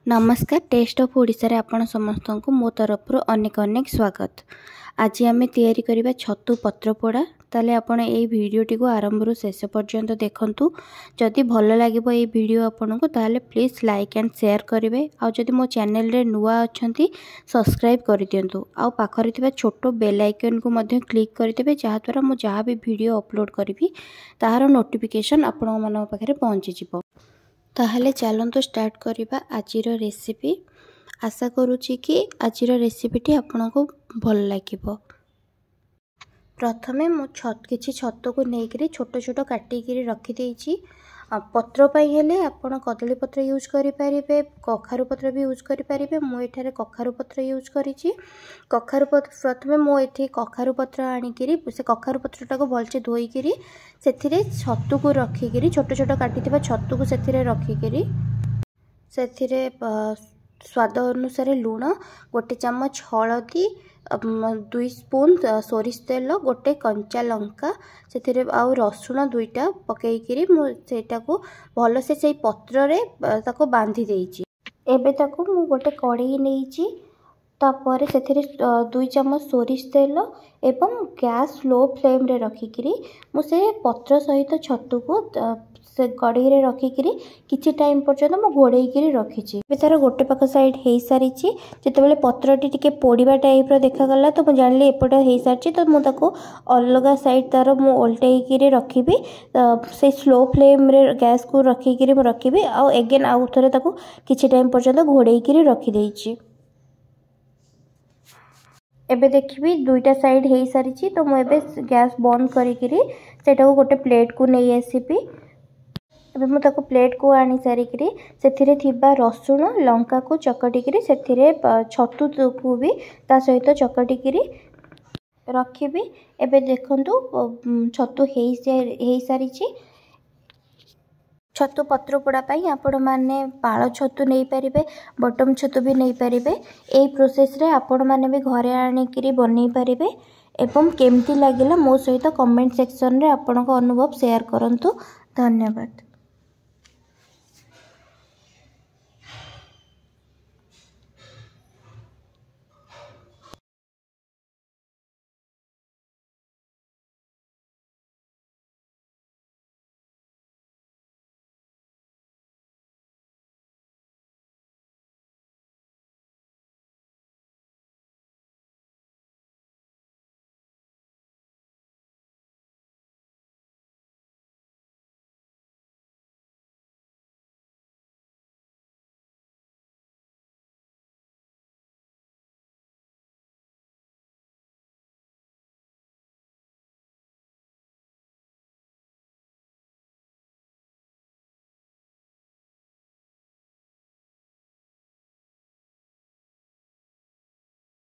नमस्कार test of Odisha रे आपण समस्त को मो तरफ अनेक अनेक स्वागत। आज आम तैयारी करबा छतु पत्रपोड़ा। ताले आपण ए वीडियोटी को आरंभ रु शेष पर्यंत देखंतु। जदि भल लागिबो ए वीडियो आपन को ताले प्लीज लाइक एंड शेयर करिवे। आ जदि मो चैनल रे नुवा अछंती सब्सक्राइब करि दियंतु। आ पाखरे थिबा छोटो बेल आइकन को मध्य क्लिक करि देबे जहा द्वारा मो जहा भी वीडियो अपलोड करबी ताहार नोटिफिकेशन आपण मन पाखरे पहुंची जिवो। ताहले चलंतु स्टार्ट करिबा आजिर रेसिपी। आशा करूची कि आजिर रेसिपीटी आपको भल लागिबो। प्रथमे मु किछि छतु को नेकरी छोट छोट काटिकी रखी देइछि। पत्र पाई हेले आपण कदली पत्र यूज करि परिबे, कखारु पत्र भी यूज करि परिबे। मु एठारे कखारु पत्र यूज करिछि। कखारु पत्र प्रथमे मु एठी कखारु पत्र आनिकिरी से कखारु पत्रटा को भलसे धोईकिरी सेथिरे छतु को रखिकिरी छोट छोट काटिथिबा छतु को सेथिरे रखिकिरी सेथिरे स्वाद अनुसार लूण, गोटे चम्मच हलदी, 2 स्पून सोरिष तेल, गोटे कंचा लंका से आउ रसुण 2टा पकईकरी मुझा को भल से पत्र रे ताको बांधी देइछि। एबे ताको मु गोटे कढ़ई नेइछि। तापर से 2 चम्मच सोरिष तेल एवं गैस लो फ्लेम रे रखिकिरी मु से पत्र सहित छतु को से कढ़ई रे रखिकिरी किछि टाइम पर्यंत मु घोड़ेइकिरी रखिछि। बे तार गोटे पाख साइड हेई सारिछि। जेतेबेले पत्रटी टिके पोड़ीबा टाइप रो देखा गला तो मु जानली एपट हेई सारिछि। तो मु ताको अलगा साइड तार मु ओल्टेइकिरी रखिबी। से स्लो फ्लेम रे गैस को रखिकिरी मु रखिबी। आ अगेन आउ थरे ताको किछि टाइम पर्यंत घोड़ेइकिरी रखि देइछि। एबे देखिबी 2टा साइड हेई सारिछि। तो मु एबे गैस बंद करिकिरी सेटा को गोटे प्लेट को नै आसीबी। एबे मु ताको प्लेट को आनी सारिकिरी सेथिरे थिबा रसुण लंका को चकटिकिरी सेथिरे छतु को भी ता सहित चकटिकिरी रखिबी। एबे देखंतु छतु हेई सारिछि। छतु पत्र पोड़ा पाई आपण माने पाळ छतु नहीं पारिबे, बटम छतु भी नहीं पारिबे। एई प्रोसेस रे आपण माने भी घरे आनिकिरी बनै पारिबे। एवं केमती लागिला मो सहित कमेंट सेक्शन रे आपनको अनुभव शेयर करंतु। धन्यवाद।